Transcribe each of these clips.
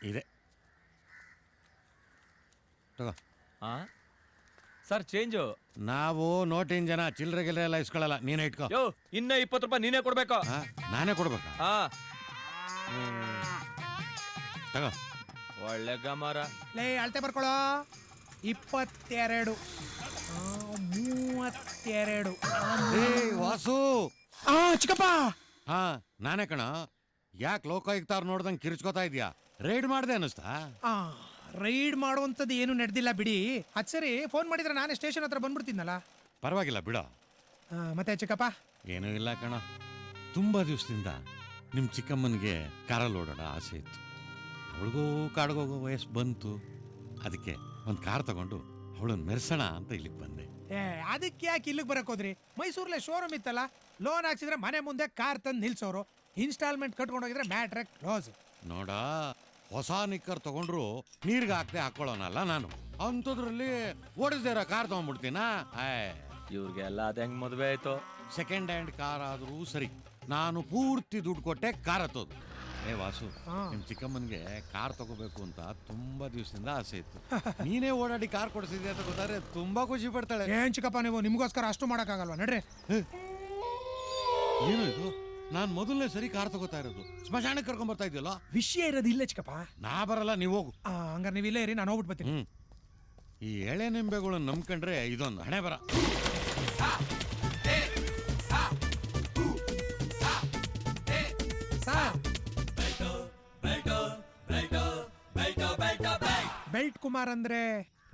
ಇದೆ ತಗೋ. Sir change. ನಾವು ನೋಟಿನ ಜನ ಚಿಲ್ಲರೆ ಎಲ್ಲ ಇಸ್ಕೊಳ್ಳಲ್ಲ. ನೀನೇ ಇಟ್ಕೋ. ಯೋ ಇನ್ನ 20 ರೂಪಾಯಿ ನೀನೇ ಕೊಡ್ಬೇಕು. ನಾನೇ ಕೊಡ್ಬೇಕಾ? ತಗೋ. ಒಳ್ಳೆ ಗಮಾರ. ಲೇ ಅಳತೆ ಬರ್ಕೊಳ್ಳೋ. 22 32. ವಾಸು. ಚಿಕ್ಕಪ್ಪ. ನಾನೇ ಕಣ. ಯಾಕೆ ಲೋಕಾಯುಕ್ತ ಅವ್ರು ನೋಡ್ದಂಗೆ ಕಿರ್ಚ್ಕೋತಾ ಇದೀಯಾ? ರೈಡ್ ಮಾಡ್ದೆ ಅನ್ನಿಸ್ತಾ? ರೈಡ್ ಮಾಡುವಂಥದ್ದು ಏನು ನಡೆದಿಲ್ಲ ಬಿಡಿ. ಅದು ಸರಿ, ಫೋನ್ ಮಾಡಿದ್ರೆ ನಾನೇ ಸ್ಟೇಷನ್ ಹತ್ರ ಬಂದ್ಬಿಡ್ತೀನಲ್ಲ. ಪರವಾಗಿಲ್ಲ ಬಿಡೋ. ಮತ್ತೆ ಚಿಕ್ಕಪ್ಪ? ಏನೂ ಇಲ್ಲ ಕಣ. ತುಂಬ ದಿವಸದಿಂದ ನಿಮ್ಮ ಚಿಕ್ಕಮ್ಮನಿಗೆ ಕಾರಲ್ಲಿ ಓಡೋಣ ಆಸೆ ಇತ್ತು. ಅವಳಿಗೂ ಕಾಡ್ಗೋಗೋ ವಯಸ್ಸು ಬಂತು. ಅದಕ್ಕೆ ಒಂದು ಕಾರ್ ತಗೊಂಡು ಅವಳನ್ನ ಮೆರೆಸೋಣ ಅಂತ ಇಲ್ಲಿಗೆ ಬಂದೆ. ಅದಕ್ಕೆ ಯಾಕೆ ಇಲ್ಲಿಗೆ ಬರಕ್ ಹೋದ್ರಿ? ಮೈಸೂರಲ್ಲೇ ಶೋರೂಮ್ ಇತ್ತಲ್ಲ, ಲೋನ್ ಹಾಕ್ಸಿದ್ರೆ ಮನೆ ಮುಂದೆ ಕಾರ್ ತಂದು ನಿಲ್ಸೋರು, ಇನ್ಸ್ಟಾಲ್ಮೆಂಟ್ ಕಟ್ಕೊಂಡೋಗಿದ್ರೆ ಮ್ಯಾಟ್ರೆ ಕ್ಲೋಸ್. ನೋಡ, ಹೊಸ ನಿಕ್ಕರ್ ತಗೊಂಡ್ರು ನೀರ್ಗೆ ಹಾಕ್ದೆ ಹಾಕೊಳ್ಳೋನಲ್ಲ ನಾನು. ಅಂಥದ್ರಲ್ಲಿ ಓಡಿಸ್ದೇ ಇರೋ ಕಾರ್ ತಗೊಂಡ್ಬಿಡ್ತೀನ? ಇವ್ರಿಗೆಲ್ಲ ಅದ ಹೆಂಗ್ ಮದುವೆ ಆಯ್ತು? ಸೆಕೆಂಡ್ ಹ್ಯಾಂಡ್ ಕಾರ್ ಆದ್ರೂ ಸರಿ, ನಾನು ಪೂರ್ತಿ ದುಡ್ಡು ಕೊಟ್ಟೆ ಕಾರ್ ಹತ್ತೋದು. ವಾಸು, ನಿಮ್ ಚಿಕ್ಕಮ್ಮನ್ಗೆ ಕಾರ್ ತಗೋಬೇಕು ಅಂತ ತುಂಬಾ ದಿವಸದಿಂದ ಆಸೆ ಇತ್ತು. ನೀನೇ ಓಡಾಡಿ ಕಾರ್ ಕೊಡಿಸಿದ್ಯಾ ಅಂತ ಗೊತ್ತಾದ್ರೆ ತುಂಬಾ ಖುಷಿ ಪಡ್ತಾಳೆ. ಏನ್ ಚಿಕ್ಕಪ್ಪ ನೀವು, ನಿಮ್ಗೋಸ್ಕರ ಅಷ್ಟು ಮಾಡಕ್ಕಾಗಲ್ವಾ? ನಡ್ರಿ. ಏನು ಇದು? ನಾನ್ ಮೊದಲನೇ ಸರಿ ಕಾರ್ ತಗೋತಾ ಇರೋದು. ಸ್ಮಶಾನಕ್ಕೆ ಕರ್ಕೊಂಡ್ ಬರ್ತಾ ಇದೆಯಲ್ಲ? ವಿಷಯ ಇರೋದು ಇಲ್ಲ ಚಿಕ್ಕಪ್ಪ. ನಾ ಬರಲ್ಲ, ನೀವು ಹೋಗು. ಹಂಗಾರೆ ನೀವು ಇಲ್ಲೇ ಇರಿ, ನಾನು ಹೋಗ್ಬಿಟ್ಟು ಬರ್ತೀನಿ. ಈ ಎಳೆ ನಿಂಬೆಗಳನ್ನ ನಂಬ್ಕೊಂಡ್ರೆ ಇದೊಂದು ಹಣೆ ಬರ. ಬೆಲ್ಟ್ ಕುಮಾರ್ ಅಂದ್ರೆ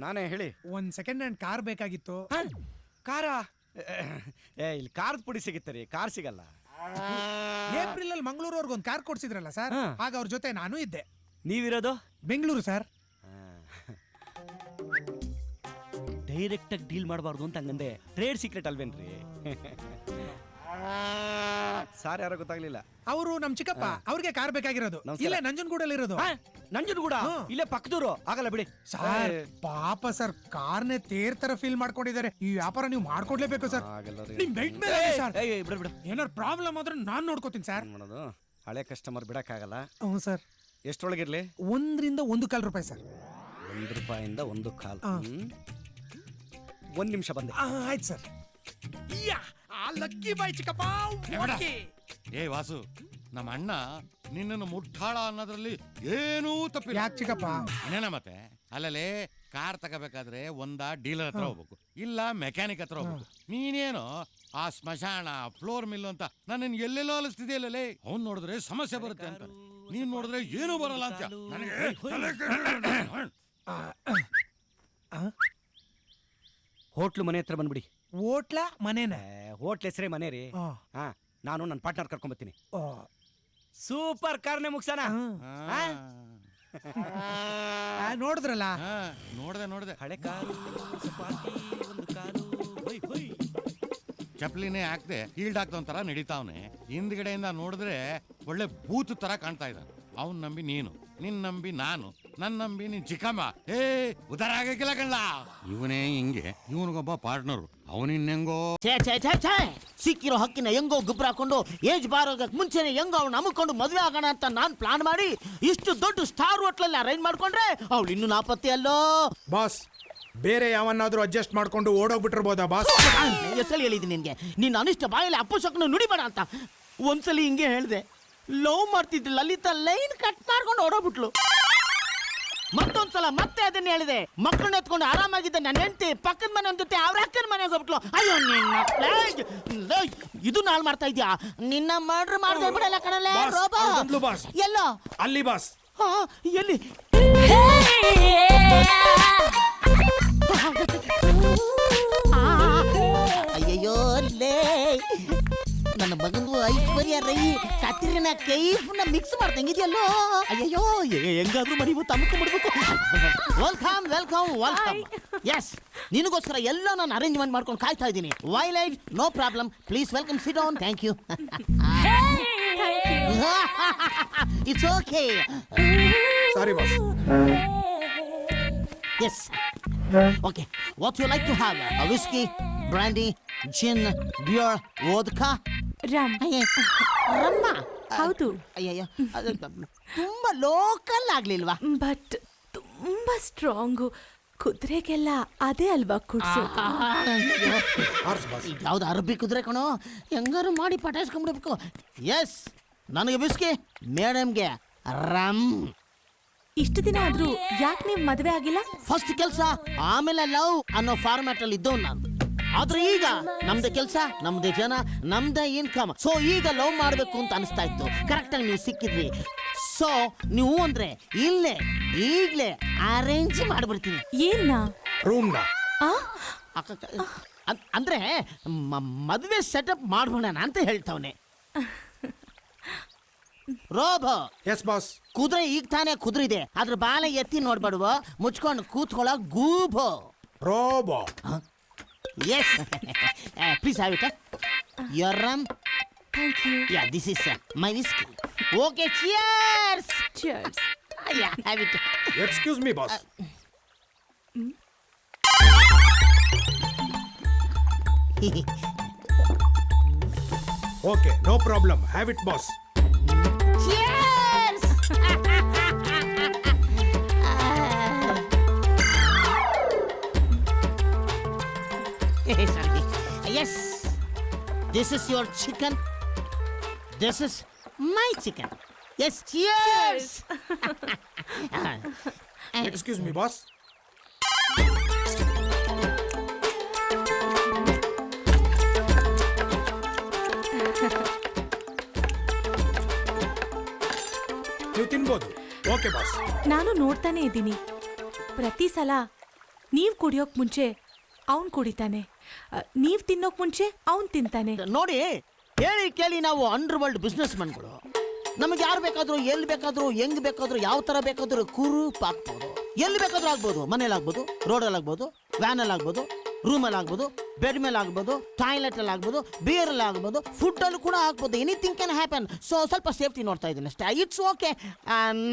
ನಾನೇ, ಹೇಳಿ. ಒಂದ್ ಸೆಕೆಂಡ್ ಹ್ಯಾಂಡ್ ಕಾರ್ ಬೇಕಾಗಿತ್ತು. ಕಾರಾ? ಇಲ್ಲಿ ಕಾರ್ದ ಪುಡಿ ಸಿಗುತ್ತೆ ರೀ, ಕಾರ್ ಸಿಗಲ್ಲ. ಏಪ್ರಿಲ್ ಅಲ್ಲಿ ಮಂಗಳೂರವ್ರಿಗೆ ಒಂದು ಕಾರ್ ಕೊಡ್ಸಿದ್ರಲ್ಲ ಸರ್, ಆಗ ಅವ್ರ ಜೊತೆ ನಾನು ಇದ್ದೆ. ನೀವಿರೋದು ಬೆಂಗಳೂರು ಸರ್. ಡೈರೆಕ್ಟ್ ಆಗಿ ಡೀಲ್ ಮಾಡಬಾರ್ದು ಅಂತ ಹಂಗಂದೆ. ಟ್ರೇಡ್ ಸೀಕ್ರೆಟ್ ಅಲ್ವೇನ್ರಿ? ಸಾರ್ ಯಾರೋ ಗೊತ್ತಾಗ್ಲಿಲ್ಲ. ಅವರು ನಮ್ ಚಿಕ್ಕಪ್ಪ, ಅವ್ರಿಗೆ ಕಾರ್ ಬೇಕಾಗಿರೋದು. ಇಲ್ಲೇ ನಂಜನಗೂಡಲ್ಲಿ ಇರೋದು. ನಂಜನಗೂಡ ಇಲ್ಲೇ ಪಕ್ಕದೂರು. ಆಗಲ್ಲ ಬಿಡಿ ಸರ್. ಪಾಪ ಸರ್, ಕಾರ್ನೇ ತೇರ್ ತರ ಫೀಲ್ ಮಾಡ್ಕೊಂಡಿದ್ದಾರೆ. ಈ ವ್ಯಾಪಾರ ನೀವು ಮಾಡ್ಕೊಡ್ಲೇಬೇಕು ಸರ್. ನಿಮ್ ಬೆಲ್ಟ್ ಮೇಲೆ ಸರ್. ಏನಾರು ಪ್ರಾಬ್ಲಮ್ ಆದ್ರೆ ನಾನ್ ನೋಡ್ಕೋತೀನಿ ಸರ್. ಮಾಡೋದು ಹಳೆ ಕಸ್ಟಮರ್ ಬಿಡಕ್ಕಾಗಲ್ಲ. ಹ್ಞೂ ಸರ್. ಎಷ್ಟೊಳಗಿರ್ಲಿ? 1 ರಿಂದ 1 ಕಾಲ್ ರೂಪಾಯಿ ಸರ್. 1 ರೂಪಾಯಿಂದ 1 ಕಾಲ್. 1 ನಿಮಿಷ ಬಂದೆ. ಆಯ್ತು ಸರ್. ಲಕ್ಕಿ ಬಾಯ್ ಚಿಕ್ಕಪ್ಪ. ವಾಸು, ನಮ್ಮ ಅಣ್ಣ ನಿನ್ನನ್ನು ಮುಟ್ಟಾಳ ಅನ್ನೋದ್ರಲ್ಲಿ ಏನೂ ತಪ್ಪಿಲ್ಲ. ಯಾಕೆ ಚಿಕ್ಕಪ್ಪ? ಏನೇನ ಮತ್ತೆ ಅಲ್ಲಲ್ಲಿ ಕಾರ್ ತಗೋಬೇಕಾದ್ರೆ ಒಂದ ಡೀಲರ್ ಹತ್ರ ಹೋಗ್ಬೇಕು, ಇಲ್ಲ ಮೆಕ್ಯಾನಿಕ್ ಹತ್ರ ಹೋಗ್ಬೇಕು. ನೀನೇನು ಆ ಸ್ಮಶಾನ, ಫ್ಲೋರ್ ಮಿಲ್ ಅಂತ ನನ್ನ ಎಲ್ಲೆಲ್ಲೋ ಅಲಿಸ್ತಿದೆಯಲ್ಲೇ. ಅವ್ನು ನೋಡಿದ್ರೆ ಸಮಸ್ಯೆ ಬರುತ್ತೆ ಅಂತ, ನೀನ್ ನೋಡಿದ್ರೆ ಏನೂ ಬರಲ್ಲ ಅಂತ. ಹೋಟ್ಲು ಮನೆ ಹತ್ರ ಬಂದ್ಬಿಡಿ. ಹೋಟ್ಲ ಮನೇನ? ಹೋಟ್ಲ್ ಹೆಸರೇ ಮನೆ ರೀ. ನಾನು ನನ್ನ ಪಾರ್ಟ್ನರ್ ಕರ್ಕೊಂಡ್ ಬರ್ತೀನಿ. ಸೂಪರ್ ಕಾರ್ನೆ ಮುಗ್ಸೋಣ. ನೋಡಿದ್ರಲ್ಲ? ನೋಡ್ದೆ. ಹಳೆ ಕಾರು, ಒಂದು ಕಾರು. ಚಪ್ಲಿನೇ ಹಾಕ್ದೆ ಹೀಲ್ಡ್ ಹಾಕ್ದೊಂಥರ ನಡೀತಾವ್ನೆ. ಹಿಂದ್ಗಡೆಯಿಂದ ನೋಡಿದ್ರೆ ಒಳ್ಳೆ ಬೂತ್ ತರ ಕಾಣ್ತಾ ಇದ್ದಾನೆ. ಅವ್ನ್ ನಂಬಿ ನೀನು, ನಿನ್ ನಂಬಿ ನಾನು, ನನ್ ನಂಬಿ ನಿನ್ ಚಿಕ್ಕಮ್ಮ. ಉದಾರ ಆಗಕ್ಕಿಲ್ಲ ಕಣ್ಣ. ಇವನೇ ಹಿಂಗೆ, ಇವನಿಗೊಬ್ಬ ಪಾರ್ಟ್ನರು. ಅವನಿನ್ನೆಂಗೋ ಸಿಕ್ಕಿರೋ ಹಕ್ಕಿನ ಹೆಂಗೋ ಗುಬ್ರ ಹಾಕೊಂಡು ಏಜ್ ಬಾರೋಗಕ್ ಮುಂಚೆನೆ ಹೆಂಗೋ ಅವ್ನು ಅಮ್ಕೊಂಡು ಮದ್ವೆ ಆಗೋಣ ಅಂತ ನಾನ್ ಪ್ಲಾನ್ ಮಾಡಿ ಇಷ್ಟು ದೊಡ್ಡ ಸ್ಟಾರ್ ಹೋಟ್ಲಲ್ಲಿ ಅರೇಂಜ್ ಮಾಡ್ಕೊಂಡ್ರೆ ಅವಳು ಇನ್ನು ನಾಪತ್ತೆ ಅಲ್ಲೋ. ಬಾಸ್, ಬೇರೆ ಯಾವನ್ನಾದ್ರೂ ಅಡ್ಜಸ್ಟ್ ಮಾಡ್ಕೊಂಡು ಓಡೋಗ್ಬಿಟ್ಟಿರ್ಬೋದಾ ಬಾಸ್? ಎಷ್ಟಲ್ಲಿ ಹೇಳಿದ್ದೀನಿ ನಿನ್ಗೆ, ನೀನ್ ಅನಿಷ್ಟ ಬಾಯಲ್ಲಿ ಅಪ್ಪುಸಕ್ಕನ್ನು ನುಡಿಬೇಡ ಅಂತ. ಒಂದ್ಸಲಿ ಹಿಂಗೆ ಹೇಳ್ದೆ, ಲವ್ ಮಾಡ್ತಿದ್ದ ಲಲಿತಾ ಲೈನ್ ಕಟ್ ಮಾಡ್ಕೊಂಡು ಓಡೋಗ್ಬಿಟ್ಲು. ಮತ್ತೊಂದ್ಸಲ ಮತ್ತೆ ಅದನ್ನ ಹೇಳಿದೆ, ಮಕ್ಕಳನ್ನ ಎತ್ಕೊಂಡು ಆರಾಮಾಗಿದ್ದ ನನ್ನ ಹೆಂಡತಿ ಪಕ್ಕದ ಮನೆ ಜೊತೆ ಅವ್ರ ಅಕ್ಕನ ಮನೆಗೆ ಹೋಗ್ಬಿಟ್ಲು. ಅಯ್ಯೋ ನಿನ್ನ ಇದು ನಾಳೆ ಮಾಡ್ತಾ ಇದ್ಯಾ? ನಿನ್ನ ಮರ್ಡರ್ ಮಾಡ್ದೆ ಬಿಡಲ್ಲ ಕಣಲೆ ರೋಬೋ. ಎಲ್ಲೋ ಅಲ್ಲಿ ಬಾಸ್. ಎಲ್ಲಿ? ಅಯ್ಯಯ್ಯೋ ಲೇ, ನನ್ನ ಮಗಂದು ಐಶ್ವರ್ಯ ರೈ ಕತ್ರಿನ ಕೈಫ್ನ ಮಿಕ್ಸ್ ಮಾಡ್ದಂಗಿದ್ಯಲ್ಲೋ. ಅಯ್ಯಯ್ಯೋ, ಹೆಂಗಾದ್ರೂ ಮರಿವು ತಮ್ಕೊಂಡ್ಬಿಡ್ಬೇಕು. Welcome welcome welcome. ಎಸ್, ನಿನಗೋಸ್ಕರ ಎಲ್ಲ ನಾನು ಅರೇಂಜ್ಮೆಂಟ್ ಮಾಡ್ಕೊಂಡು ಕಾಯ್ತಾ ಇದ್ದೀನಿ. ವೈಲೈಟ್ no problem, please welcome, sit down. Thank you. It's okay. Sorry boss. Yes, okay. What you like to have? Whisky, brandy, gin, beer, vodka? Rum. ರಮ್ಮ? ಹೌದು. ಅಯ್ಯಯ್ಯೋ ಅದು ತುಂಬಾ ಲೋಕಲ್ ಆಗ್ಲಿಲ್ವಾ? ಬಟ್ ತುಂಬಾ ಸ್ಟ್ರಾಂಗು. ಕುದುರೆಗೆಲ್ಲ ಅದೇ ಅಲ್ವಾ ಕುಡ್ಸೋದು? ಯಾವ್ದು ಅರಬ್ಬಿ ಕುದುರೆ ಕಣೋ, ಹೆಂಗಾರು ಮಾಡಿ ಪಟಾಯಿಸ್ಕೊಂಡ್ಬಿಡ್ಬೇಕು. ಎಸ್, ನನಗೆ ಬಿಸ್ಕಿ, ಮೇಡಮ್ಗೆ ರಮ್. ಇಷ್ಟು ದಿನ ಆದ್ರೂ ಯಾಕೆ ನೀವ್ ಮದ್ವೆ ಆಗಿಲ್ಲ? ಫಸ್ಟ್ ಕೆಲಸ ಆಮೇಲೆ ಲವ್ ಅನ್ನೋ ಫಾರ್ಮ್ಯಾಟ್ ಅಲ್ಲಿ ಇದ್ದವ್ ನಾನು. ಆದ್ರೆ ಈಗ ನಮ್ದೇ ಕೆಲಸ, ನಮ್ದೇ ಜನ, ನಮ್ದೇ ಇನ್ಕಮ್. ಸೊ ಈಗ ಲವ್ ಮಾಡ್ಬೇಕು ಅಂತ ಅನಿಸ್ತಾ ಇತ್ತು. ಕರೆಕ್ಟ್ ಆಗಿ ನೀವು ಸಿಕ್ಕಿದ್ರಿ. ಸೊ ನೀವು ಅಂದ್ರೆ ಇಲ್ಲೇ ಈಗ್ಲೇ ಅರೇಂಜ್ ಮಾಡ್ಬಿಡ್ತೀನಿ. ಏನ್ನ? ರೂಮ್ನ ಆ? ಅಂದ್ರೆ ಮದುವೆ ಸೆಟಪ್ ಮಾಡ್ಬೋಣ ಅಂತ ಹೇಳ್ತಾವನೆ. Robo, yes boss. ಕುದುರೆ ಈಗ ತಾನೇ ಕುದುರಿದೆ, ಅದ್ರ ಬಾಲ ಎತ್ತಿ ನೋಡ್ಬೇಡುವ, ಮುಚ್ಕೊಂಡು ಕೂತ್ಕೊಳ್ಳೋ ಗೂಬೋ. Robo. Yes, please have it. Your rum. Thank you. Yeah, this is my whiskey. Okay, cheers. Cheers. Yeah, have it. Excuse me boss. Okay, no problem. Have it boss. Cheers. Sorry. Yes, this is your chicken. This is my chicken. Yes, cheers. Excuse me boss. ನೀವು ತಿನ್ಬೋದು. Okay boss. ನಾನು ನೋಡ್ತಾನೆ ಇದ್ದೀನಿ, ಪ್ರತಿ ಸಲ ನೀವ್ ಕುಡಿಯೋಕ್ ಮುಂಚೆ ಅವನ್ ಕುಡಿತಾನೆ, ನೀವ್ ತಿನ್ನೋಕ್ ಮುಂಚೆ ಅವನ್ ತಿಂತಾನೆ. ನೋಡಿ, ಹೇಳಿ ಕೇಳಿ ನಾವು ಅಂಡರ್ ವರ್ಲ್ಡ್ ಬಿಸ್ನೆಸ್ ಮನ್ಗಳು. ನಮಗೆ ಯಾರು ಬೇಕಾದ್ರೂ, ಎಲ್ಲಿ ಬೇಕಾದ್ರೂ, ಹೆಂಗ್ ಬೇಕಾದ್ರೂ, ಯಾವ ತರ ಬೇಕಾದ್ರೂ ಕುರೂಪ್ ಆಗ್ಬೋದು. ಎಲ್ಲಿ ಬೇಕಾದ್ರೂ ಆಗ್ಬೋದು. ಮನೇಲಿ ಆಗ್ಬೋದು, ರೋಡಲ್ಲಿ ಆಗ್ಬೋದು, ವ್ಯಾನಲ್ಲಿ ಆಗ್ಬೋದು, ರೂಮಲ್ಲಿ ಆಗ್ಬೋದು, ಬೆಡ್ ಮೇಲೆ ಆಗ್ಬೋದು, ಟಾಯ್ಲೆಟ್ ಅಲ್ಲಿ ಆಗ್ಬೋದು, ಬಿಯರಲ್ಲಿ ಆಗ್ಬೋದು, ಫುಡ್ ಅಲ್ಲೂ ಕೂಡ ಆಗ್ಬೋದು. Anything can happen. ಸೊ ಸ್ವಲ್ಪ ಸೇಫ್ಟಿ ನೋಡ್ತಾ ಇದ್ದೀನಿ ಅಷ್ಟೇ. It's okay.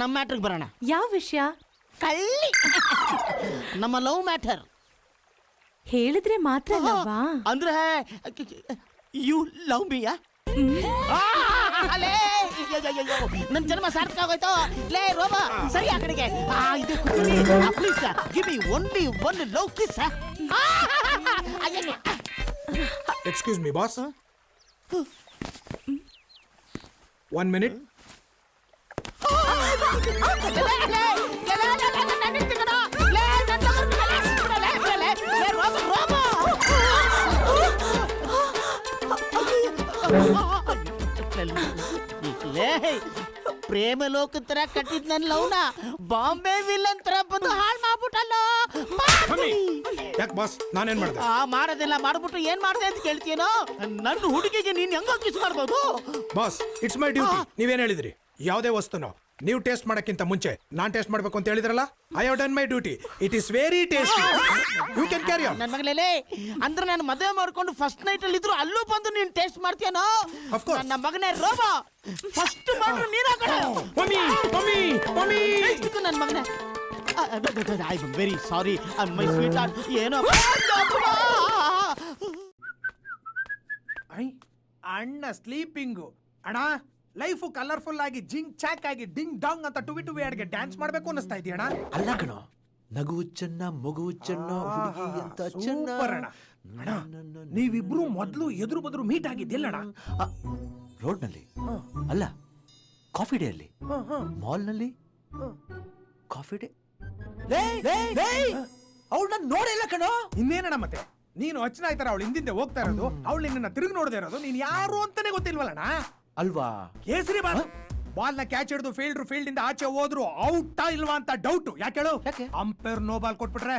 ನಮ್ಮ ಮ್ಯಾಟ್ರಿಗೆ ಬರೋಣ. ಯಾವ ವಿಷಯ? ಕಳ್ಳಿ ನಮ್ಮ ಲವ್ ಮ್ಯಾಟರ್. ಹೇಳಿದ್ರೆ ಮಾತ್ರ ಅಲ್ಲವಾ? ಅಂದ್ರೆ ಯು ಲವ್ ಮೀ? ನನ್ ಜನ್ಮ ಸಾರ್ಥಕ ಆಗೋಯ್ತು. ಲೇ ರೋಬಾ, ಸರಿ ಆ ಕಡೆಗೆ. ಇದು please give me only one love kiss. Excuse me boss. 1 minute. ಪ್ರೇಮ ಲೋಕ ತರ ಕಟ್ಟಿದ್ ನನ್ ಲವ್ನ ಬಾಂಬೆ ವಿಲನ್ ತರ ಬಂದು ಹಾಳು ಮಾಡ್ಬಿಟ್ಟಲ್ಲ. ಯಾಕೆ ಬಾಸ್, ನಾನೇನ್ ಮಾಡ್ದೆ? ಮಾಡೋದೆಲ್ಲ ಮಾಡ್ಬಿಟ್ಟು ಏನ್ ಮಾಡ್ದೆ ಅಂತ ಕೇಳ್ತೀನೋ? ನನ್ನ ಹುಡುಗಿಗೆ ನೀನ್ ಹೆಂಗ ಕಿಸ್ ಮಾಡ್ಬೋದು? Boss, it's my duty. ನೀವೇನ್ ಹೇಳಿದ್ರಿ? ಯಾವುದೇ ವಸ್ತುನೋ ನೀವು ಟೇಸ್ಟ್ ಮಾಡಕ್ಕಿಂತ ಮುಂಚೆ ನಾನ್ ಟೇಸ್ಟ್ ಮಾಡ್ಬೇಕು ಅಂತ ಹೇಳಿದ್ರಲ್ಲ. I have done my duty. It is very tasty. You can carry on. ನನ್ನ ಮಗಳೇ, ಅಂದ್ರೆ ನಾನು ಮದುವೆ ಮಾಡ್ಕೊಂಡು ಫಸ್ಟ್ ನೈಟ್ ಅಲ್ಲಿ ಇದ್ರು ಅಲ್ಲೂ ಬಂದು ನೀನ್ ಟೇಸ್ಟ್ ಮಾಡ್ತೀಯನೋ? Of course. ನನ್ನ ಮಗನೇ ರೋಬೋ, ಫಸ್ಟ್ ಮಾಡ್ರು ನೀನ್ ಹಾಕೋಣ. Mummy mummy mummy. ನನ್ನ ಮಗನೇ, I am very sorry my sweet heart. ಏನೋ ಅಣ್ಣ ಸ್ಲೀಪಿಂಗು. ಅಣ್ಣ, ಲೈಫ್ ಕಲರ್ಫುಲ್ ಆಗಿ ಜಿಂಗ್ ಚಾಕ್ ಆಗಿ ಡಿಂಗ್ ಡಾಂಗ್ ಅಂತ ಟುವಿ ಟುವಿ ಅಡ್ಗೆ ಡ್ಯಾನ್ಸ್ ಮಾಡ್ಬೇಕು ಅನ್ನಿಸ್ತಾ ಇದೆಯಣ್ಣ. ಅಲ್ಲ ಕಣೋ, ನಗುವು ಚೆನ್ನ, ಮಗುವು ಚೆನ್ನ, ಹುಡುಗಿ ಅಂತ ಚೆನ್ನ. ಸೂಪರ್ ಅಣ್ಣ. ಅಣ್ಣ, ನೀವಿಬ್ರು ಮೊದ್ಲು ಎದುರು ಬದ್ರು ಮೀಟ್ ಆಗಿದ್ದಿಲ್ಲಣ್ಣ? ರೋಡ್ನಲ್ಲಿ ಅಲ್ಲ, ಕಾಫಿ ಡೇ ಅಲ್ಲಿ, ಮಾಲ್ನಲ್ಲಿ ಕಾಫಿ ಡೇ. ಅವಳು ನಾನು ನೋಡಿಲ್ಲ ಕಣೋ. ಇನ್ನೇನಣ್ಣ ಮತ್ತೆ, ನೀನು ಅಚ್ಚನ ಆಯ್ತಾರ ಅವಳು ಹಿಂದಿಂದೆ ಹೋಗ್ತಾ ಇರೋದು, ಅವಳು ನಿನ್ನ ತಿರುಗಿ ನೋಡದೆ ಇರೋದು, ನೀನ್ ಯಾರು ಅಂತಾನೆ ಗೊತ್ತಿಲ್ವಲ್ಲಣ್ಣ? ಅಲ್ವಾ? ಕೇಸರಿ ಬಾಲ್ ನ ಕ್ಯಾಚ್ ಹಿಡಿದು ಫೀಲ್ಡ್ ಇಂದ ಆಚೆ ಹೋದ್ರು ಔಟಾ ಇಲ್ವಾ ಅಂತ ಡೌಟ್. ಯಾಕೆ ಹೇಳು? ಅಂಪೈರ್ ನೋ ಬಾಲ್ ಕೊಟ್ಬಿಟ್ರೆ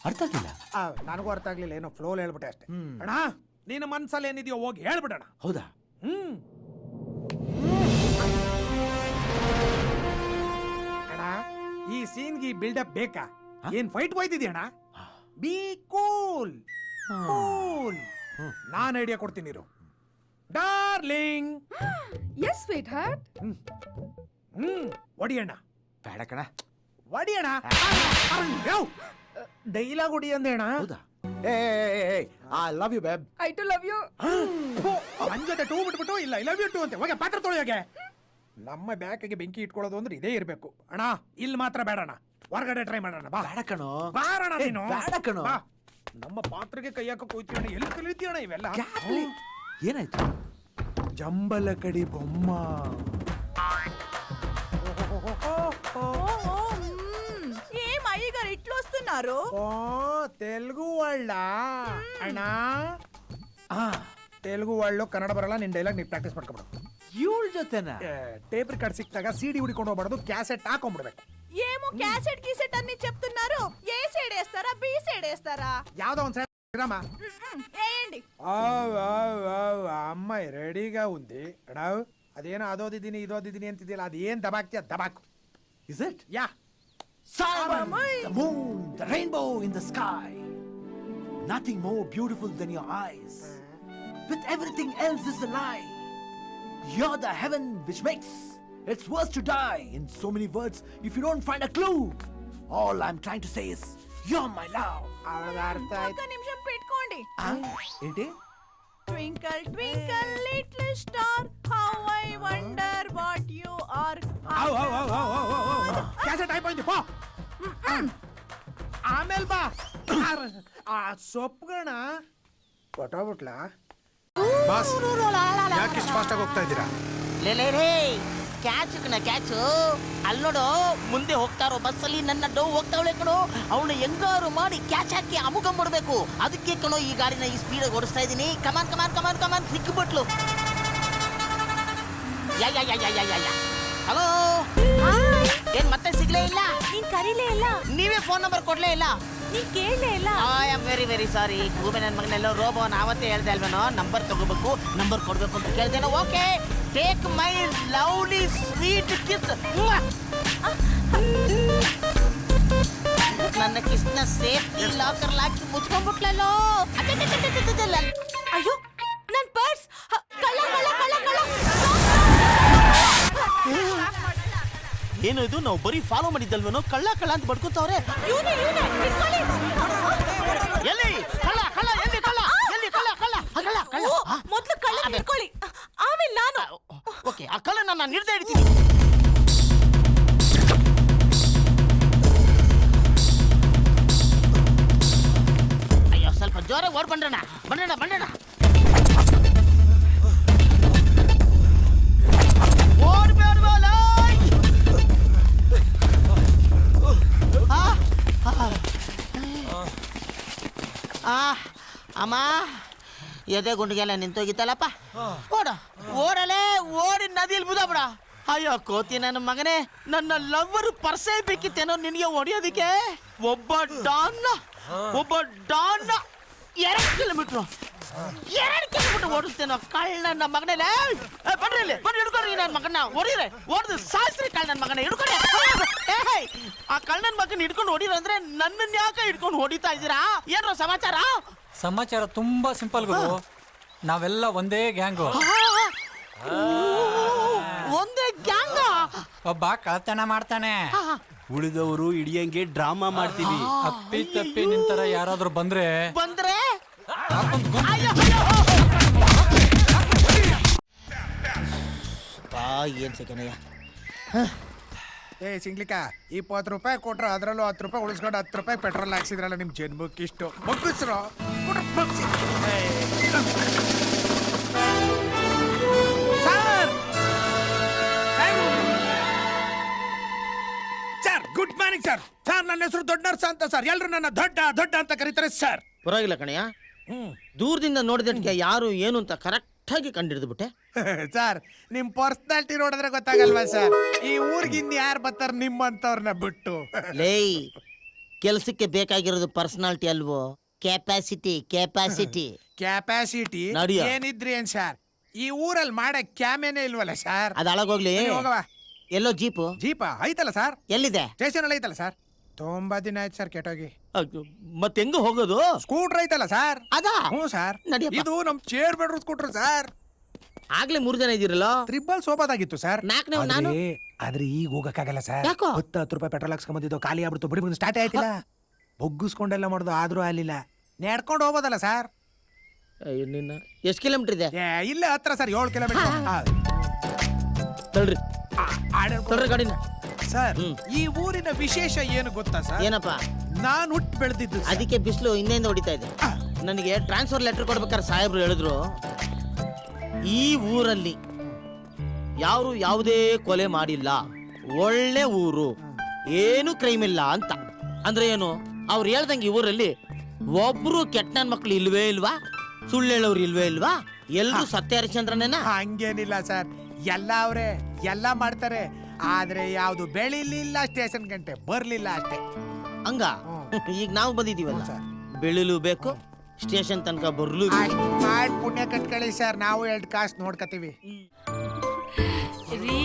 ಅರ್ಥ ಆಗ್ಲಿಲ್ಲ. ನನಗೂ ಅರ್ಥ ಆಗ್ಲಿಲ್ಲ, ಏನೋ ಫ್ಲೋಲ್ ಹೇಳ್ಬಿಟ್ಟೆ ಅಷ್ಟೇ. ಅಣ್ಣ, ನಿನ್ನ ಮನ್ಸಲ್ಲಿ ಏನಿದೆಯೋ ಹೋಗಿ ಹೇಳ್ಬಿಡಣ. ಹೌದಾ? ಅಣ್ಣ, ಈ ಸೀನ್ಗೆ ಬಿಲ್ಡಪ್ ಬೇಕಾ? ಏನ್ ಫೈಟ್ ಹೋಯ್ತಿದ್ಯಣ್ಣ? Be cool cool. ನಾನ್ ಐಡಿಯಾ ಕೊಡ್ತೀನಿ ಇರು. ಡಾರ್ಲಿಂಗ್. Yes sweetheart. ಒಡಿಯಣ್ಣ. ಬೇಡ ಕಣ. ಒಡಿಯಣ್ಣ. ಡೈಲಾಗ್ ಹೊಡಿ ಅಂದೇಣ. ಹೌದಾ? I love you babe. I too love you. ನನ್ ಜೊತೆ ಟೂ ಬಿಟ್ಬಿಟ್ಟು ಇಲ್ಲ ಐ ಲವ್ ಯು ಟೂ ಅಂತ ಹೋಗಿ ಪಾತ್ರ ತೊಳೆಯೋಗೆ. ನಮ್ಮ ಬ್ಯಾಕಿಗೆ ಬೆಂಕಿ ಇಟ್ಕೊಳ್ಳೋದು ಅಂದ್ರೆ ಇದೇ ಇರ್ಬೇಕು ಅಣ್ಣ. ಇಲ್ಲಿ ಮಾತ್ರ ಬೇಡ ಅಣ್ಣ, ಹೊರಗಡೆ ಟ್ರೈ ಮಾಡೋಣ ಬಾ. ಬೇಡ ಕಣೋ. ಬಾರಣ ನೀನು. ಬೇಡ ಕಣೋ. ಬಾ. ನಮ್ಮ ಪಾತ್ರಕ್ಕೆ ಕೈ ಹಾಕಕ್ ಹೋಗ್ತೀವಣ್ಣ, ಎಲ್ಲಿ ಕಲಿತೀಯಣ್ಣ ಇವೆಲ್ಲ? ಏನಾಯ್ತು? ಜಂಬಲ ಕಡಿ ಬೊಮ್ಮ. ఏం అయ్యగారు ఇట్లా వస్తున్నారు? ఓ తెలుగు వాళ్ళ అಣ್ಣ. తెలుగు వాళ్ళు కన్నಡ ಬರಲ್ಲ, ನಿನ್ ಡೈಲಾಗ್ ನೀ ಪ್ರಾಕ್ಟೀಸ್ ಮಾಡ್ಕೊಬಿಡು. ಇವಳ ಜೊತೆನಾ? ಟೇಪ್ ರಿಕಾರ್ಡ್ ಸಿಕ್ತಾಗ ಸಿಡಿ ಹುಡಿಕೊಂಡು ಹೋಗ್ಬಾರ್ದು, ಕ್ಯಾಸೆಟ್ ಹಾಕೊಂಡ್ಬಿಡ್ಬೇಕು. ఏమో క్యాసెట్ గీసెట్ అన్ని చెప్తున్నారు. ఏ సైడ్ వేస్తారా, బి సైడ్ వేస్తారా? ಯಾವ್ದೋ ಒಂದ್ సైడ్ రామ. వేయండి. అమ్మాయి రెడీగా ఉంది. అడావు అదేనో అదోదిದ್ದೀನಿ ಇದೋದಿದ್ದೀನಿ ಅಂತಿದ್ದಿಲ್ಲ, ಅದೇನ್ ದಬಾಕ್ತಿಯ ದಬಾಕು. Is it? Yeah Simon, the moon, the rainbow in the sky. Nothing more beautiful than your eyes. With everything else is a lie. You're the heaven which makes it's worse to die. In so many words, if you don't find a clue, all I'm trying to say is, you're my love. ಅವಳದ ಅರ್ಥ ఒక్క ಆಯ್ತು. నిమిషం పెట్టుకోండి. ఏంటి? Twinkle twinkle little star how I wonder what you are. Cassette అయిపోయింది పో. ಆಮೇಲೆ ಬಾ. ಆ ಸೊಪ್ಪುಗಣ ಕೊಟ್ಟೋಗ್ಬಿಟ್ಲಾ? ಬಾಸ್ ಯಾಕೆ ಇಷ್ಟು ಫಾಸ್ಟ್ ಆಗಿ ಹೋಗ್ತಾ ಇದ್ದೀರಾ? ಲೇ ಕ್ಯಾಚ್ ಕಣ ಕ್ಯಾಚು. ಅಲ್ಲಿ ನೋಡು, ಮುಂದೆ ಹೋಗ್ತಾರೋ ಬಸ್ಸಲ್ಲಿ ನನ್ನ ಡೋ ಹೋಗ್ತಾವಳೆ ಕಣೋ. ಅವಳು ಹೆಂಗಾರು ಮಾಡಿ ಕ್ಯಾಚ್ ಹಾಕಿ ಅಮುಕ ಮಾಡ್ಬೇಕು. ಅದಕ್ಕೆ ಕಣೋ ಈ ಗಾಡಿನ ಈ ಸ್ಪೀಡ್ ಓಡಿಸ್ತಾ ಇದ್ದೀನಿ. ಕಮಾನ್ ಕಮಾನ್ ಕಮಾನ್ ಕಮಾನ್ ಸಿಕ್ಕಿಬಿಟ್ಲು. ಯಾ ಯಾ ಯಾ ಯಾ ಯಾ ಯಾ. ಹಲೋ, ಏನ್ ಮತ್ತೆ ಸಿಗ್ಲೇ ಇಲ್ಲ? ನೀನ್ ಕರೀಲೇ ಇಲ್ಲ, ನೀವೇ ಫೋನ್ ನಂಬರ್ ಕೊಡ್ಲೇ ಇಲ್ಲ. ನೀನ್ ಕೇಳಲೇ ಇಲ್ಲ. I am very very sorry. ಗೂಬೆ ನನ್ನ ಮಗನೆಲ್ಲೋ ರೋಬೋ ನಾವತ್ತೇ ಹೇಳ್ದೆ ಅಲ್ವೇನೋ, ನಂಬರ್ ತಗೋಬೇಕು, ನಂಬರ್ ಕೊಡ್ಬೇಕು ಅಂತ ಕೇಳ್ದೇನೋ. Okay, take my lovely sweet kiss. ನನ್ನ ಕಿಸ್ನ ಸೇಫ್ಟಿ ಲಾಕರ್ ಹಾಕಿ ಮುಚ್ಕೊಂಡ್ಬಿಟ್ಲಲ್ಲೋ. ಅಯ್ಯೋ, ನನ್ ಪರ್ಸ್. ಕಳ್ಳ ಕಳ್ಳ ಕಳ್ಳ ಕಳ್ಳ. ಏನು ಇದು, ನಾವು ಬರೀ ಫಾಲೋ ಮಾಡಿದ್ದಲ್ವೇನೋ, ಕಳ್ಳ ಕಳ್ಳ ಅಂತ ಬಡ್ಕೋತಾವ್ರೆ. ಇವನೇ ಇಟ್ಕೊಳ್ಳಿ. ಎಲ್ಲಿ ಕಳ್ಳ ಕಳ್ಳ, ಎಲ್ಲಿ ಕಳ್ಳ, ಎಲ್ಲಿ ಕಳ್ಳ ಕಳ್ಳ ಕಳ್ಳ ಕಳ್ಳ. ಮೊದ್ಲು ಕಳ್ಳ ಹಿಡ್ಕೊಳ್ಳಿ, ಆಮೇಲೆ ನಾನು. ಓಕೆ, ಆ ಕಳ್ಳನ ನಾನು ಹಿಡ್ದೇ ಹಿಡಿತೀನಿ. ಅಯ್ಯೋ, ಸ್ವಲ್ಪ ಜೋರಾಗಿ ಓಡ್ ಬಂದ್ರಣ ಬಂದ್ರಣ ಬಂದ್ರಣ. ಅಮ್ಮ, ಎದೆ ಗುಂಡಿಗೆಲ್ಲ ನಿಂತೋಗಿತ್ತಲ್ಲಪ್ಪ. ಓಡ ಓಡಲೇ, ಓಡಿ ನದಿಲ್ ಬುದಬಿಡ. ಅಯ್ಯೋ ಕೋತಿ ನನ್ನ ಮಗನೇ, ನನ್ನ ಲವ್ವರ್ ಪರ್ಸೇ ಬೇಕಿತ್ತೇನೋ ನಿನಗೆ ಹೊಡಿಯೋದಿಕ್ಕೆ. ಒಬ್ಬ ಡಾನ್ 2 ಕಿಲೋಮೀಟ್ರು ಓಡಿಸ್ತೇನೋ ಕಳ್ಳ ನನ್ನ ಮಗನೇ. ಬನ್ರಿ ಇಲ್ಲಿ, ಬನ್ನಿ ಹಿಡ್ಕೊಳ್ರಿ ನನ್ನ ಮಗನ. ಹೊಡಿರೆ, ಹೊಡೆದು ಸಾಯಿಸ್ರಿ ಕಳ್ಳ ನನ್ನ ಮಗನ. ಹಿಡ್ಕೊಳ್ರಿ. ಆ ಕಳ್ಳನ ಮಗನ ಹಿಡ್ಕೊಂಡು ಹೊಡಿರ ಅಂದ್ರೆ ನನ್ನನ್ನ ಯಾಕೆ ಹಿಡ್ಕೊಂಡು ಹೊಡಿತಾ ಇದ್ದೀರಾ? ಏನೋ ಸಮಾಚಾರ? ಸಮಾಚಾರ ತುಂಬಾ ಸಿಂಪಲ್ ಗುರು. ನಾವೆಲ್ಲ ಒಂದೇ ಗ್ಯಾಂಗು. ಒಂದೇ ಗ್ಯಾಂಗ? ಒಬ್ಬ ಕಳ್ತನ ಮಾಡ್ತಾನೆ, ಉಳಿದವರು ಹಿಡಿಯಂಗೆ ಡ್ರಾಮಾ ಮಾಡ್ತೀವಿ. ಅಪ್ಪಿ ತಪ್ಪಿ ನಿಂತರ ಯಾರಾದ್ರೂ ಬಂದ್ರೆ ಅಯ್ಯೋ, ಏನ್ ಸೆಕೆಂಡಯ್ಯ. ಏ ಸಿಂಗ್ಲಿಕ, 20 ರೂಪಾಯಿ ಕೊಟ್ರೆ ಅದ್ರಲ್ಲೂ 10 ರೂಪಾಯಿ ಉಳಿಸ್ಕೊಂಡು 10 ರೂಪಾಯಿ ಪೆಟ್ರೋಲ್ ಹಾಕ್ಸಿದ್ರಲ್ಲ ನಿಮ್ ಜನ್ಮಕ್ಕೆ ಇಷ್ಟು ಬಗ್ಗಿಸ್ರು. Sir good morning sir. Sir ನನ್ನ ಹೆಸರು ದೊಡ್ಡ ನರ್ಸ ಅಂತ ಸರ್. ಎಲ್ರು ನನ್ನ ದೊಡ್ಡ ದೊಡ್ಡ ಅಂತ ಕರೀತಾರೆ ಸರ್. ಪರವಾಗಿಲ್ಲ ಕಣಯ್ಯ, ದೂರದಿಂದ ನೋಡಿದಕ್ಕೆ ಯಾರು ಏನು ಅಂತ ಕರೆಕ್ಟ್ ಆಗಿ ಕಂಡಿಡಿದು ಬಿಟ್ಟೆ. ಸರ್ ನಿಮ್ ಪರ್ಸನಾಲಿಟಿ ನೋಡಿದ್ರೆ ಗೊತ್ತಾಗಲ್ವಾ ಸರ್, ಈ ಊರಿಗೆ ಇನ್ ಯಾರು ಬರ್ತಾರ ನಿಮ್ಮಂತವ್ರನ್ನ ಬಿಟ್ಟು. ಲೇಯ್, ಕೆಲ್ಸಕ್ಕೆ ಬೇಕಾಗಿರೋದು ಪರ್ಸನಾಲಿಟಿ ಅಲ್ವೋ, ಕೆಪಾಸಿಟಿ. ಕ್ಯಾಪಾಸಿಟಿ ನಡಿಯ. ಏನಿದ್ರಿ ಏನ್ ಸರ್, ಈ ಊರಲ್ಲಿ ಮಾಡಕ್ ಕ್ಯಾಮೇನೆ ಇಲ್ವಲ್ಲ ಸರ್. ಅದ್ ಹಾಳಾಗೋಗ್ಲಿ. ಹೋಗವಾ. ಎಲ್ಲೋ ಜೀಪು ಜೀಪ ಐತಲ್ಲ ಸರ್, ಎಲ್ಲಿದೆ? ಸ್ಟೇಷನ್ ಅಲ್ಲಿ ಐತಲ್ಲ ಸರ್. ತುಂಬಾ ದಿನ ಆಯ್ತು ಸರ್ ಕೆಟ್ಟೋಗಿ. ಮತ್ತೆ ಹೆಂಗ ಹೋಗೋದು? ಸ್ಕೂಟರ್ ಐತಲ್ಲ ಸರ್. ಅದಾ? ಹ್ಞೂ ಸರ್. ನಡಿಯಪ್ಪ. ಇದು ನಮ್ ಚೇರ್ ಬೆಡ್ರೂಮ್ ಸ್ಕೂಟರ್ ಸರ್. ಆಗ್ಲೇ 3 ಜನ ಇದ್ದೀರಲ್ಲ. ಟ್ರಿಬಲ್ ಸೋಬಾದಾಗಿತ್ತು ಸರ್. 4ನೇ ನಾನು. ಆದ್ರೆ ಈಗ ಹೋಗಕ್ಕಾಗಲ್ಲ ಸರ್. ಯಾಕೋ? 10 ರೂಪಾಯಿ ಪೆಟ್ರೋಲ್ ಹಾಕ್ಸ್ಕೊಂಬಂದಿದ್ದು ಖಾಲಿ ಆಗ್ಬಿಡ್ತು. ಬಿಡಿ ಸ್ಟಾರ್ಟ್ ಆಯ್ತಿಲ್ಲ. ಬೊಗ್ಗಿಸ್ಕೊಂಡೆಲ್ಲ ಮಾಡೋದು ಆದ್ರೂ ಆಗ್ಲಿಲ್ಲ. ನಡ್ಕೊಂಡು ಹೋಗೋದಲ್ಲ ಸರ್. ನಿನ್ನ ಎಷ್ಟು ಕಿಲೋಮೀಟರ್ ಇದೆ? ಇಲ್ಲೇ ಹತ್ರ ಸರ್, 7 ಕಿಲೋಮೀಟರ್. ತಳ್ರಿ ತಳ್ರಿ ಗಾಡಿನ. ಸರ್ ಈ ಊರಿನ ವಿಶೇಷ ಏನು ಗೊತ್ತಾ ಸರ್? ಏನಪ್ಪ? ನಾನು ಹುಟ್ಟು ಬೆಳೆದಿದ್ದು ಅದಕ್ಕೆ ಬಿಸಿಲು ಹಿಂದೆಯಿಂದ ಹೊಡಿತಾ ಇದೆ. ನನಗೆ ಟ್ರಾನ್ಸ್ಫರ್ ಲೆಟರ್ ಕೊಡ್ಬೇಕಾದ್ರೆ ಸಾಹೇಬ್ರು ಹೇಳಿದ್ರು, ಈ ಊರಲ್ಲಿ ಯಾರು ಯಾವುದೇ ಕೊಲೆ ಮಾಡಿಲ್ಲ, ಒಳ್ಳೆ ಊರು, ಏನು ಕ್ರೈಮ್ ಇಲ್ಲ ಅಂತ. ಅಂದ್ರೆ ಏನು? ಅವ್ರು ಹೇಳ್ದಂಗೆ ಈ ಊರಲ್ಲಿ ಒಬ್ರು ಕೆಟ್ಟ ನನ್ ಮಕ್ಳು ಇಲ್ವೇ ಇಲ್ವಾ? ಸುಳ್ಳು ಹೇಳೋರು ಇಲ್ವೇ ಇಲ್ವಾ? ಎಲ್ರು ಸತ್ಯ ಹರಿಶ್ಚಂದ್ರನೇನ? ಹಂಗೇನಿಲ್ಲ ಸರ್, ಎಲ್ಲ ಅವ್ರೆ ಎಲ್ಲ ಮಾಡ್ತಾರೆ. ಆದ್ರೆ ಯಾವ್ದು ಬೆಳಿಲಿಲ್ಲ, ಸ್ಟೇಷನ್ ಗಂಟೆ ಬರ್ಲಿಲ್ಲ ಅಷ್ಟೇ. ಹಂಗ ಈಗ ನಾವು ಬಂದಿದೀವಲ್ಲ, ಬೆಳಿಲು ಬೇಕು, ಸ್ಟೇಷನ್ ತನಕ ಬರ್ಲು ಮಾಡಿ ಪುಣ್ಯ ಕಟ್ಕೊಳ್ಳಿ ಸರ್, ನಾವು 2 ಕಾಸು ನೋಡ್ಕತೀವಿ. ರೀ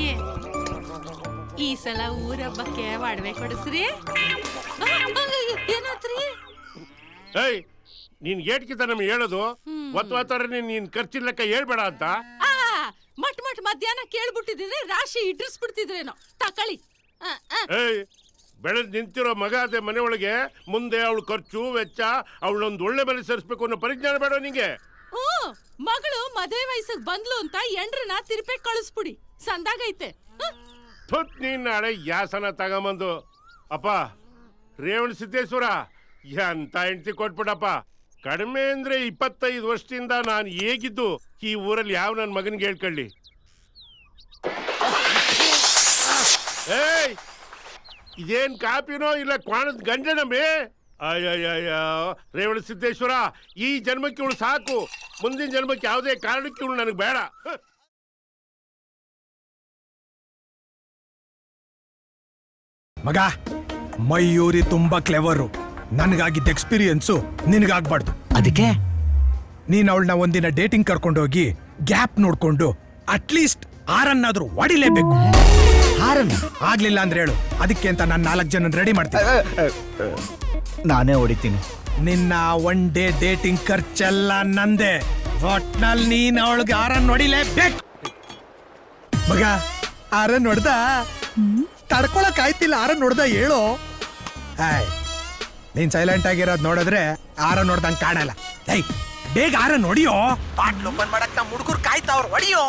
ಈ ಸಲ ಊರಬ್ಬಕ್ಕೆ ಒಡವೆ ಕೊಡಿಸ್ರಿ. ಏನಾತ್ರಿ? ಏಯ್, ನೀನ್ ಏಟ್ಕಿತ ನಮ್ಗೆ ಹೇಳೋದು ಒತ್ತುವತ್ತಾರೆ ನೀನ್ ಖರ್ಚಿನ ಲೆಕ್ಕ ಹೇಳ್ಬೇಡ ಅಂತ. ಮಟ್ ಮಧ್ಯಾಹ್ನ ಕೇಳ್ಬಿಟ್ಟಿದ್ರೆ ರಾಶಿ ಇಟ್ಟಿಸ್ಬಿಡ್ತಿದ್ರೇನೋ. ತಕೊಳ್ಳಿ. ಏಯ್, ಬೆಳೆದ್ ನಿಂತಿರೋ ಮಗ ಅದೇ ಮನೆ ಒಳಗೆ, ಮುಂದೆ ಅವಳು ಖರ್ಚು ವೆಚ್ಚ, ಅವಳೊಂದು ಒಳ್ಳೆ ಬೆಲೆ ಸೇರಿಸ್ಬೇಕು ಅನ್ನೋ ಪರಿಜ್ಞಾನ ಬೇಡ ನಿಂಗೆ? ಮಗಳು ಮದುವೆ ವಯಸ್ಸಿಗೆ ಬಂದ್ಲು ಅಂತ ಎಂಡ್ರನ್ನ ತಿರುಪೆ ಕಳಿಸ್ಬಿಡಿ, ಸಂದಾಗೈತೆ. ನೀನ್ ನಾಳೆ ಯಾಸನ ತಗೊಂಬಂದು, ಅಪ್ಪ ರೇವಣ ಸಿದ್ದೇಶ್ವರ ಎಂತ ಹೆಂಡತಿ ಕೊಟ್ಬಿಡಪ್ಪ. ಕಡಿಮೆ ಅಂದ್ರೆ 25 ವರ್ಷದಿಂದ ನಾನು ಹೇಗಿದ್ದು ಈ ಊರಲ್ಲಿ ಯಾವ ನನ್ನ ಮಗನಿಗೆ ಹೇಳ್ಕೊಳ್ಳಿ. ಏಯ್, ಇದೇನ್ ಕಾಪಿನೋ ಇಲ್ಲ ಕ್ವಾಣದ ಗಂಡನಮ್ಮೆ? ಅಯ್ಯಯ್ಯ ರೇವಣ ಸಿದ್ದೇಶ್ವರ, ಈ ಜನ್ಮಕ್ಕೆ ಇವಳು ಸಾಕು, ಮುಂದಿನ ಜನ್ಮಕ್ಕೆ ಯಾವುದೇ ಕಾರಣಕ್ಕೆ ಇವಳು ನನಗೆ ಬೇಡ. ಮಗ, ಮಯೂರಿ ತುಂಬಾ ಕ್ಲೆವರು. ನನಗಾಗಿದ್ದ ಎಕ್ಸ್ಪೀರಿಯನ್ಸು ನಿನಗಾಗ್ಬಾರ್ದು. ಅದಕ್ಕೆ ನೀನ್ ಅವಳನ್ನ ಒಂದಿನ ಡೇಟಿಂಗ್ ಕರ್ಕೊಂಡೋಗಿ ಗ್ಯಾಪ್ ನೋಡ್ಕೊಂಡು ಅಟ್ಲೀಸ್ಟ್ 6 ಹೊಡಿಲೇಬೇಕು. ಆಗ್ಲಿಲ್ಲ ಅಂದ್ರೆ ಹೇಳು, ಅದಕ್ಕೆ ಅಂತ ನಾನು 4 ಜನ ರೆಡಿ ಮಾಡ್ತೀನಿ. ನಾನೇ ಹೊಡಿತೀನಿ. ನಿನ್ನ 1 ಡೇ ಡೇಟಿಂಗ್ ಖರ್ಚೆಲ್ಲ ನಂದೆ. ಒಟ್ನಲ್ಲಿ ನೀನ್ ಅವಳಿಗೆ 6 ಹೊಡಿಲೇಬೇಕು. ಮಗ, 6 ಹೊಡ್ದ ತಡ್ಕೊಳಕ್ ಆಯ್ತಿಲ್ಲ. 6 ಹೊಡ್ದ ಹೇಳು. ನೀನ್ ಸೈಲೆಂಟ್ ಆಗಿರೋದ್ ನೋಡಿದ್ರೆ 6 ಹೊಡ್ದಂಗ್ ಕಾಣಲ್ಲ. ಬೇಗ 6 ಹೊಡಿಯೋ. ಬಾಟ್ಲ್ ಓಪನ್ ಮಾಡಕ್ ನಮ್ಮ ಹುಡುಗರು ಕಾಯ್ತಾವ್ರ, ಹೊಡಿಯೋ.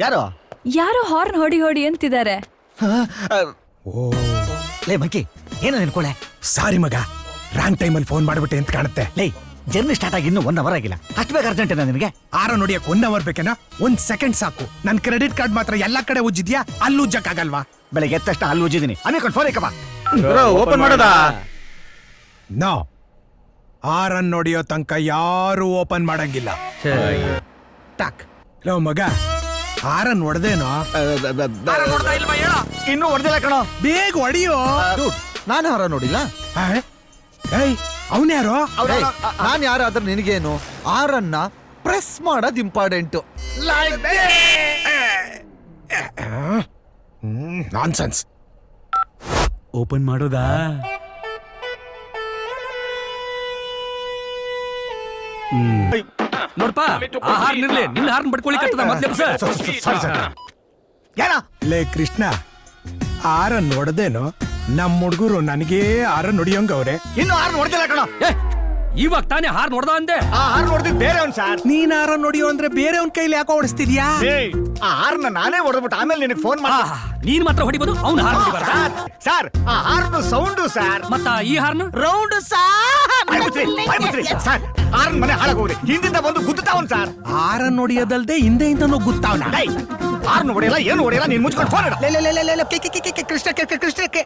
ಯಾರು ಯಾರೋ ಹಾರ್ನ್ ಹೊಡಿ ಅಂತಿದ್ದಾರೆ. ಲೇ ಮಂಕಿ, ಏನೋ ನಿನ್ಕೊಳೆ. ಸಾರಿ ಮಗ, ರಾಂಗ್ ಟೈಮಲ್ಲಿ ಫೋನ್ ಮಾಡ್ಬಿಟ್ಟೆ ಅಂತ ಕಾಣುತ್ತೆ. ಲೇ, ಜರ್ನಿ ಸ್ಟಾರ್ಟ್ ಆಗಿ ಇನ್ನೂ 1 ಅವರ್ ಆಗಿಲ್ಲ. ಅಷ್ಟು ಬೇಗ ಅರ್ಜೆಂಟ್ ನಿನಗೆ? 6 ನೋಡಿಯಕ್ 1 ಅವರ್ ಬೇಕೇನಾ? 1 ಸೆಕೆಂಡ್ ಸಾಕು. ನನ್ ಕ್ರೆಡಿಟ್ ಕಾರ್ಡ್ ಮಾತ್ರ ಎಲ್ಲಾ ಕಡೆ ಉಜ್ಜಿದ್ಯಾ, ಅಲ್ಲಿ ಉಜ್ಜಕ್ಕಾಗಲ್ವಾ? ಬೆಳಗ್ಗೆ ಎದ್ದ ತಕ್ಷಣ ಅಲ್ಲಿ ಉಜ್ಜಿದ್ದೀನಿ. ಆಮೇಲೆ ಫೋನ್ ಇಕ್ಕಪ್ಪ. ಓಪನ್ ಮಾಡೋದಾ? ನೋ, 6 ನೋಡಿಯೋ ತನಕ ಯಾರು ಓಪನ್ ಮಾಡಂಗಿಲ್ಲ. ಟಕ್. ಲೋ ಮಗ, 6 ಹೊಡೆದೇನೋ? ಇನ್ನೂ ಹೊಡೆದಿಲ್ಲ ಕಣೋ. ಬೇಗ ಹೊಡಿಯೋ. ನಾನು 6 ನೋಡಿಲ್ಲ. ಅವನ್ಯಾರೋ? ನಾನು ಯಾರಾದ್ರೂ ನಿನಗೇನು? 6 ಪ್ರೆಸ್ ಮಾಡೋದು ಇಂಪಾರ್ಟೆಂಟ್. ನಾನ್ಸೆನ್ಸ್. ಓಪನ್ ಮಾಡೋದಾ? ನೋಡ್ಪಾ, ಆ ಹಾರ್ನ್ ಇರ್ಲಿ, ನಿನ್ನ ಹಾರ್ನ್ ಬಡ್ಕೊಳ್ಳಿಕ್ಕೆ ಮೊದ್ಲೇ. ಲೇ ಕೃಷ್ಣ, 6 ಹೊಡೆದೇನೋ? ನಮ್ಮ ಹುಡುಗರು ನನಗೇ 6 ಹೊಡಿಯೋಂಗವ್ರೆ. ಇನ್ನು 6 ಹೊಡೆದಿಲ್ಲ ಕಣೋ. ಇವಾಗ ತಾನೇ ಹಾರ್ನ್ ಹೊಡೆದ ಅಂದೆ. ಆ 6 ಹೊಡೆದಿದ್ದು ಬೇರೆ ಅವ್ನು ಸರ್. ನೀನ್ 6 ಹೊಡಿಯೋ ಅಂದ್ರೆ ಬೇರೆ ಅವ್ನ ಕೈಲಿ ಯಾಕೋ ಹೊಡಿಸ್ತಿದ್ಯಾ? ಆ 6 ನಾನೇ ಹೊಡೆದ್ಬಿಟ್ಟು ಆಮೇಲೆ ನಿನಗೆ ಫೋನ್ ಮಾಡಿ. ನೀನ್ ಮಾತ್ರ ಹೊಡಿಬೋದು, ಅವ್ನು ಹಾರ್ನ್ ಹೊಡಿಬಾರ್ದಾ? ಸರ್, ಆ 6 ಸೌಂಡು ಸರ್. ಮತ್ತ ಈ ಹಾರ್ನ್ ರೌಂಡ್ ಸರ್, 6 ಮನೆ ಹಾಳಾಗೋಗ್ರಿ. ಹಿಂದಿಂದ ಬಂದು ಗುದ್ದಾವನ್ ಸರ್. 6 ಹೊಡಿಯೋದಲ್ದೆ ಹಿಂದೆಯಿಂದನೂ ಗುತ್ತಾವನ. 6 ಹೊಡೆಯಲ್ಲ, ಏನು ಹೊಡೆಯಲ್ಲ, ನೀನ್ ಮುಚ್ಕೊಂಡು ಫೋನ್ ಇಡು. ಕೃಷ್ಣಕ್ಕೆ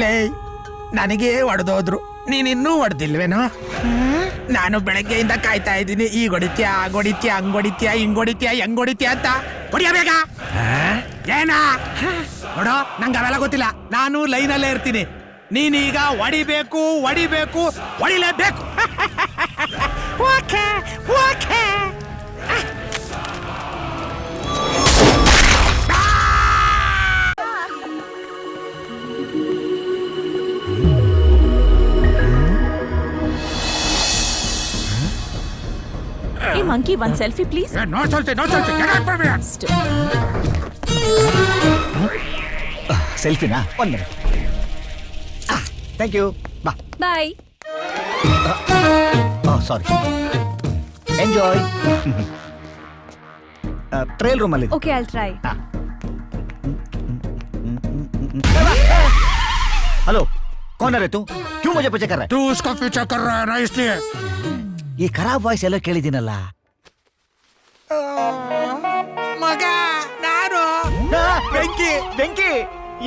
ಲೇ, ನನಗೆ ಹೊಡೆದೋದ್ರು, ನೀನಿನ್ನೂ ಹೊಡೆದಿಲ್ವೇನೋ? ನಾನು ಬೆಳಗ್ಗೆಯಿಂದ ಕಾಯ್ತಾ ಇದ್ದೀನಿ. ಈಗ ಹೊಡಿತ್ಯಾ, ಆಗ ಹೊಡಿತ್ಯಾ, ಹಂಗ್ ಹೊಡಿತ್ಯಾ, ಹಿಂಗ್ ಹೊಡಿತ್ಯಾ, ಹೆಂಗ್ ಹೊಡಿತ್ಯಾ ಅಂತ. ಹೊಡಿಯ ಬೇಗ. ಏನಾ ನೋಡೋ, ನಂಗೆ ಅವೆಲ್ಲ ಗೊತ್ತಿಲ್ಲ. ನಾನು ಲೈನಲ್ಲೇ ಇರ್ತೀನಿ. ನೀನೀಗ ಹೊಡಿಬೇಕು, ಹೊಡಿಲೇಬೇಕು. Okay okay. ಮಂಕಿ ಒಂದ್ selfie please. No selfie no selfie ಸೆಲ್ಫಿನಾ? 1 minute. Thank you. ಬಾ. ಬಾಯ್. ಸಾರಿ. ಎಂಜಾಯ್. ಟ್ರೈಲ್ ರೂಮಲ್ಲಿ. Okay, I'll try. हेलो, कौन है तू? क्यों मुझे पीछे कर रहा है? तू उसका पीछा कर रहा है ना इसलिए. ಈ ಖರಾಬ್ ವಾಯ್ಸ್ ಎಲ್ಲ ಕೇಳಿದ್ದೀನಲ್ಲ. ಮಗ ನಾನು ಬೆಂಕಿ ಬೆಂಕಿ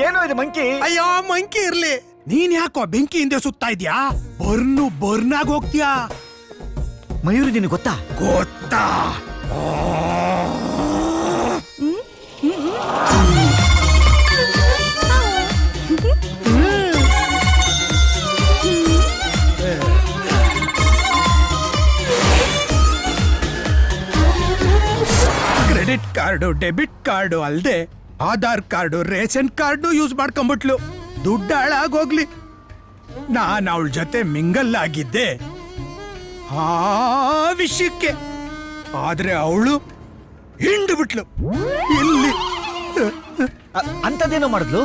ಏನೋ ಇದು ಮಂಕಿ. ಅಯ್ಯೋ ಮಂಕಿ ಇರ್ಲಿ, ನೀನ್ ಯಾಕೋ ಬೆಂಕಿ ಹಿಂದೆ ಸುತ್ತಾ ಇದ್ಯಾ? ಬರ್ನಾಗ್ ಹೋಗ್ತೀಯಾ? ಮಯೂರಿ ನಿನಗೆ ಗೊತ್ತಾ? ಗೊತ್ತಾ? ಕ್ರೆಡಿಟ್ ಕಾರ್ಡು ಡೆಬಿಟ್ ಕಾರ್ಡು ಅಲ್ದೆ Aadhaar card ration card use ಮಾಡ್ಕೊಂಬಿಟ್ಲು. ದುಡ್ಡು ಹಾಳಾಗೋಗ್ಲಿ, ನಾನು ಅವಳ ಜೊತೆ ಮಿಂಗಲ್ ಆಗಿದ್ದೆ ಆ ವಿಷಯಕ್ಕೆ. ಆದ್ರೆ ಅವಳು ಹಿಂಡು ಬಿಟ್ಲು. ಇಲ್ಲಿ ಅಂತದೇನೋ ಮಾಡಿದ್ಲು.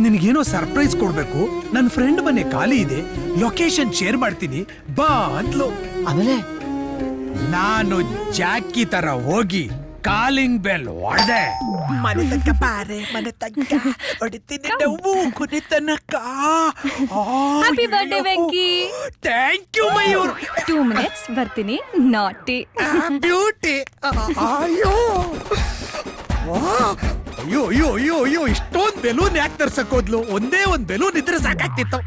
ನಿನಗೇನೋ ಸರ್ಪ್ರೈಸ್ ಕೊಡ್ಬೇಕು, ನನ್ನ ಫ್ರೆಂಡ್ ಮನೆ ಖಾಲಿ ಇದೆ, ಲೊಕೇಶನ್ ಶೇರ್ ಮಾಡ್ತೀನಿ ಬಾ ಅಂದ್ಲು. ಆಮೇಲೆ ನಾನು ಜಾಕಿ ತರ ಹೋಗಿ ಕಾಲಿಂಗ್ ಬೆಲ್ ಹೊಡೆದೆ. ಮನೆ ತನಕ ಬಾರೆ, ಮನೆ ತನಕ ಹೊಡಿತೀನಿ ನೋವು ಕೊನೆ ತನಕ. Happy birthday Venky. Thank you Mayur. 2 minutes ಬರ್ತೀನಿ. ನಾಟಿ ಬ್ಯೂಟಿ. ಅಯ್ಯೋ ಅಯ್ಯೋ ಅಯ್ಯೋ ಅಯ್ಯೋ ಅಯ್ಯೋ, ಇಷ್ಟೊಂದು ಬೆಲೂನ್ ಯಾಕೆ ತರ್ಸಕ್ ಹೋದ್ಲು? ಒಂದೇ ಒಂದ್ ಬೆಲೂನ್ ಇದ್ರೆ ಸಾಕಾಗ್ತಿತ್ತು.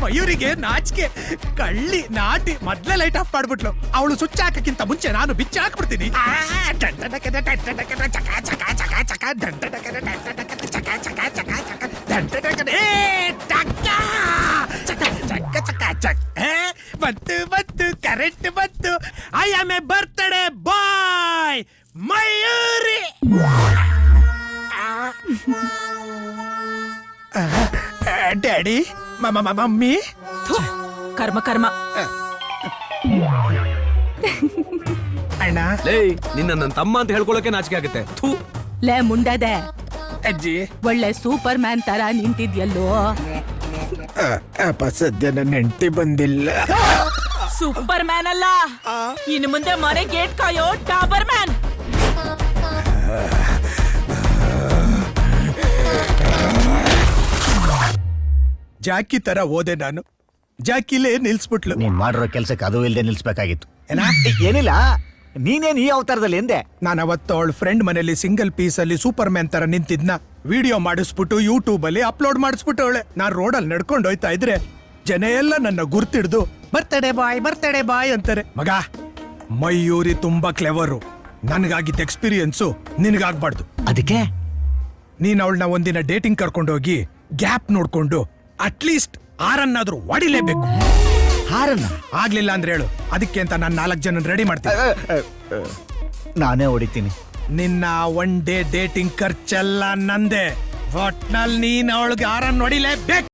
ಮಯೂರಿಗೆ ನಾಚಿಕೆ, ಕಳ್ಳಿ ನಾಟಿ ಮೊದ್ಲೇ ಲೈಟ್ ಆಫ್ ಮಾಡ್ಬಿಟ್ಲು. ಅವಳು ಸ್ವಿಚ್ ಹಾಕಕ್ಕಿಂತ ಮುಂಚೆ ನಾನು ಬಿಚ್ಚಿ ಹಾಕ್ಬಿಡ್ತೀನಿ. ಬಂತು ಬಂತು ಕರೆಂಟ್ ಬಂತು. I am a birthday boy Mayuri. Daddy, mummy. ಕರ್ಮ ಕರ್ಮ. ಅಣ್ಣ, ಲೇ ನಿನ್ನ ನನ್ನ ತಮ್ಮ ಅಂತ ಹೇಳ್ಕೊಳಕ್ಕೆ ನಾಚಿಕೆ ಆಗುತ್ತೆ. ಥೂ. ಲೇ ಮುಂಡದೆ, ಅಜ್ಜಿ. ಒಳ್ಳೆ ಸೂಪರ್ ಮ್ಯಾನ್ ತರ ನಿಂತಿದ್ಯಲ್ಲೋ. ಸದ್ಯ ನನ್ನ ಹೆಂಡತಿ ಬಂದಿಲ್ಲ. ಸೂಪರ್ ಮ್ಯಾನ್ ಅಲ್ಲ, ಇನ್ನು ಮುಂದೆ ಮನೆ ಗೇಟ್ ಕಾಯೋ ಟಾಬರ್ ಮ್ಯಾನ್. ಜಾಕಿ ತರ ಹೋದೆ ನಾನು, ಜಾಕಿಲೇ ನಿಲ್ಸ್ಬಿಟ್ಲು. ನೀನ್ ಮಾಡಿರೋ ಕೆಲ್ಸಕ್ಕೆ ಅದು ಇಲ್ಲದೆ ನಿಲ್ಸ್ಬೇಕಾಗಿತ್ತು. ಏನಿಲ್ಲ, ನೀನೇನ್ ಈ ಅವತಾರದಲ್ಲಿ ಎಂದೆ. ನಾನು ಅವತ್ತು ಅವಳ ಫ್ರೆಂಡ್ ಮನೇಲಿ ಸಿಂಗಲ್ ಪೀಸ್ ಅಲ್ಲಿ ಸೂಪರ್ ಮ್ಯಾನ್ ತರ ನಿಂತಿದ್ನ ವಿಡಿಯೋ ಮಾಡಿಸ್ಬಿಟ್ಟು ಯೂಟ್ಯೂಬ್ ಅಲ್ಲಿ ಅಪ್ಲೋಡ್ ಮಾಡಿಸ್ಬಿಟ್ಟು ಅವಳೆ. ನಾನ್ ರೋಡಲ್ಲಿ ನಡ್ಕೊಂಡು ಹೋಯ್ತಾ ಇದ್ರೆ ಜನ ಎಲ್ಲ ನನ್ನ ಗುರ್ತಿಡ್ದು ಬರ್ತಡೆ ಬಾಯ್ ಅಂತಾರೆ. ಮಗ, ಮಯೂರಿ ತುಂಬಾ ಕ್ಲೆವರು. ನನ್ಗಾಗಿದ್ದ ಎಕ್ಸ್ಪೀರಿಯನ್ಸು ನಿನಗಾಗ್ಬಾರ್ದು. ಅದಕ್ಕೆ ನೀನ್ ಅವಳನ್ನ ಒಂದಿನ ಡೇಟಿಂಗ್ ಕರ್ಕೊಂಡೋಗಿ ಗ್ಯಾಪ್ ನೋಡ್ಕೊಂಡು ಅಟ್ಲೀಸ್ಟ್ ಆರನ್ನಾದ್ರೂ ಹೊಡಿಲೇಬೇಕು. ಹಾರನ್ನ ಆಗ್ಲಿಲ್ಲ ಅಂದ್ರೆ ಹೇಳು, ಅದಕ್ಕೆ ಅಂತ ನಾನು 4 ಜನ ರೆಡಿ ಮಾಡ್ತೀನಿ. ನಾನೇ ಹೊಡಿತೀನಿ. ನಿನ್ನ 1 ಡೇ ಡೇಟಿಂಗ್ ಖರ್ಚೆಲ್ಲ ನಂದೆ. ಒಟ್ನಲ್ಲಿ ನೀನ್ ಅವಳಿಗೆ ಆರನ್ನ ಹೊಡಿಲೇಬೇಕು.